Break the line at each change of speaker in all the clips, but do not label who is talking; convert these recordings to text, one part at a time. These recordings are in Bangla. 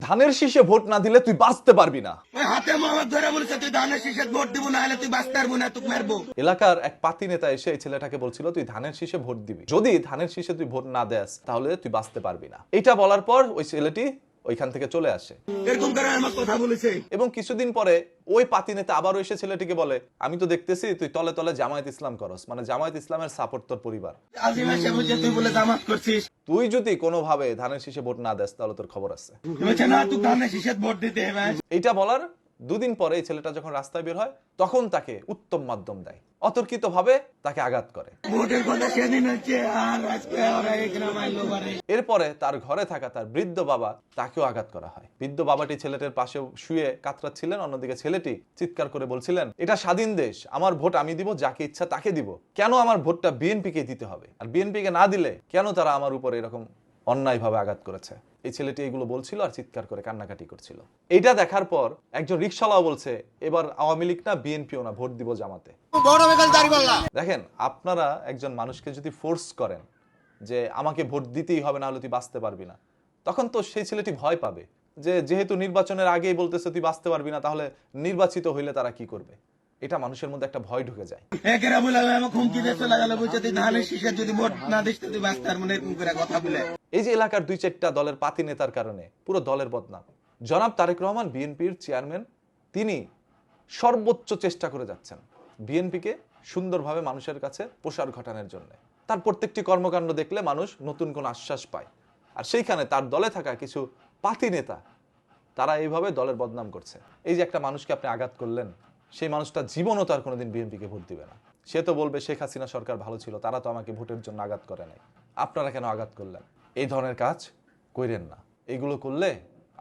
ধানের শীষে ভোট না দিলে তুই বাঁচতে পারবি না।
হাতে মোহাম্মদ ধরে বলছে তুই ধানের শীষে ভোট দিব না হলে তুই বাঁচতে পারবো না, তুই মারবো।
এলাকার এক পাতি নেতা এসে এই ছেলেটাকে বলছিল তুই ধানের শীষে ভোট দিবি, যদি ধানের শীষে তুই ভোট না দেস তাহলে তুই বাঁচতে পারবি না। এটা বলার পর ওই ছেলেটি ওইখান থেকে চলে আসে
এরকম করে আমার কথা বলেছে।
এবং কিছুদিন পরে ওই পাতি নেতা আবারও এসে ছেলেটিকে বলে আমি তো দেখতেছি তুই তলে তলে জামায়াত ইসলাম করস, মানে জামায়াত ইসলামের সাপোর্ট তোর পরিবার।
আজিম এসে বলছে তুই বলে জামাত করছিস,
তুই যদি কোনোভাবে ধানের শীষে ভোট না দেস তাহলে তোর খবর আছে।
বলছে না তুই ধানের শীষে ভোট দিতে হবে।
এইটা বলার দুদিন পরে এই ছেলেটা যখন রাস্তায় বের হয় তখন তাকে উত্তম মাধ্যম দেয়, অতর্কিত ভাবে তাকে আঘাত করে।
ভোটের কথা সেদিন হচ্ছে আর আজকে ওরা এখানে মারলো পারে।
এরপরে তার ঘরে থাকা তার বৃদ্ধ বাবা তাকেও আঘাত করা হয়। বৃদ্ধ বাবাটি ছেলেটির পাশে শুয়ে কাতরাচ্ছিলেন, অন্যদিকে ছেলেটি চিৎকার করে বলছিলেন এটা স্বাধীন দেশ, আমার ভোট আমি দিব, যাকে ইচ্ছা তাকে দিব, কেন আমার ভোটটা বিএনপিকে দিতে হবে, আর বিএনপিকে না দিলে কেন তারা আমার উপর এরকম অন্যায়ভাবে আঘাত করেছে। এই ছেলেটি এগুলো বলছিল আর চিৎকার করে কান্নাকাটি করছিল। এইটা দেখার পর একজন রিকশাওয়ালা বলছে এবার আওয়ামী লীগ না বিএনপিও না, ভোট দিব জামাতে। দেখেন, আপনারা একজন মানুষকে যদি ফোর্স করেন যে আমাকে ভোট দিতেই হবে না হলে তুই বাঁচতে পারবি না, তখন তো সেই ছেলেটি ভয় পাবে যে যেহেতু নির্বাচনের আগেই বলতেছে তুই বাঁচতে পারবি না, তাহলে নির্বাচিত হইলে তারা কি করবে। এটা মানুষের মধ্যে একটা ভয় ঢুকে যায়।
একেরা বলে আমার হুমকি দিয়ে চলে গেল, বলছে তুই ধানের শীষে যদি ভোট না দিস তুই বাঁচতে পারবো না, এরকম করে কথা বলে।
এই যে এলাকার 2-4টা দলের পাতি নেতার কারণে পুরো দলের বদনাম। জনাব তারেক রহমান বিএনপির চেয়ারম্যান, তিনি সর্বোচ্চ চেষ্টা করে যাচ্ছেন বিএনপিকে সুন্দরভাবে মানুষের কাছে প্রসার ঘটানোর জন্য। তার প্রত্যেকটি কর্মকাণ্ড দেখলে মানুষ নতুন কোন আশ্বাস পায়। আর সেইখানে তার দলে থাকা কিছু পাতি নেতা তারা এইভাবে দলের বদনাম করছে। এই যে একটা মানুষকে আপনি আঘাত করলেন, সেই মানুষটা জীবনও তার কোনোদিন বিএনপিকে ভোট দিবে না। সে তো বলবে শেখ হাসিনা সরকার ভালো ছিল, তারা তো আমাকে ভোটের জন্য আঘাত করে নাই, আপনারা কেন আঘাত করলেন। এই ধরনের কাজ কইরেন না। এইগুলো করলে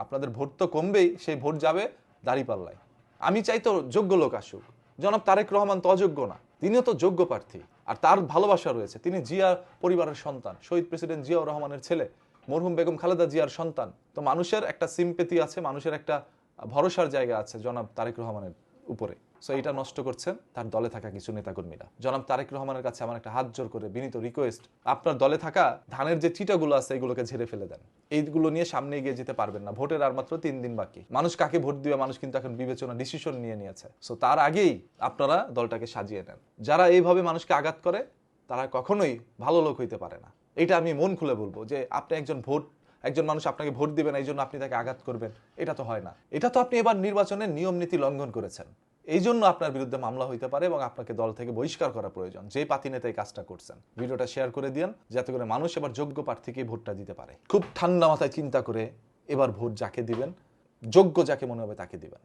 আপনাদের ভোট তো কমবেই, সেই ভোট যাবে দাঁড়িপাল্লায়। আমি চাই তো যোগ্য লোক আসুক। জনাব তারেক রহমান তো অযোগ্য না, তিনিও তো যোগ্য প্রার্থী, আর তার ভালোবাসা রয়েছে। তিনি জিয়া পরিবারের সন্তান, শহীদ প্রেসিডেন্ট জিয়াউর রহমানের ছেলে, মরহুম বেগম খালেদা জিয়ার সন্তান। তো মানুষের একটা সিম্পেথি আছে, মানুষের একটা ভরসার জায়গা আছে জনাব তারেক রহমানের উপরে। সো এটা নষ্ট করছেন তার দলে থাকা কিছু নেতাকর্মীরা। জনাব তারেক রহমানের কাছে আমার একটা হাত জোর করে বিনীত রিকোয়েস্ট, আপনার দলে থাকা ধানের যে চিটাগুলো আছে এগুলোকে ঝেড়ে ফেলে দেন। এইগুলো নিয়ে সামনে এগিয়ে যেতে পারবেন না। ভোটের আর মাত্র 3 দিন বাকি। মানুষ কাকে ভোট দিবে মানুষ কিন্তু এখন বিবেচনা ডিসিশন নিয়ে নিয়েছে। সো তার আগেই আপনারা দলটাকে সাজিয়ে নেন। যারা এইভাবে মানুষকে আঘাত করে তারা কখনোই ভালো লোক হইতে পারে না। এটা আমি মন খুলে বলবো যে আপনি একজন মানুষ আপনাকে ভোট দিবেন এই জন্য আপনি তাকে আঘাত করবেন, এটা তো হয় না। এটা তো আপনি এবার নির্বাচনের নিয়ম নীতি লঙ্ঘন করেছেন, এই জন্য আপনার বিরুদ্ধে মামলা হইতে পারে এবং আপনাকে দল থেকে বহিষ্কার করা প্রয়োজন। যে পাতি নেতা এই কাজটা করছেন, ভিডিওটা শেয়ার করে দিন যাতে করে মানুষ এবার যোগ্য প্রার্থীকেই ভোটটা দিতে পারে। খুব ঠান্ডা মাথায় চিন্তা করে এবার ভোট যাকে দিবেন, যোগ্য যাকে মনে হবে তাকে দিবেন।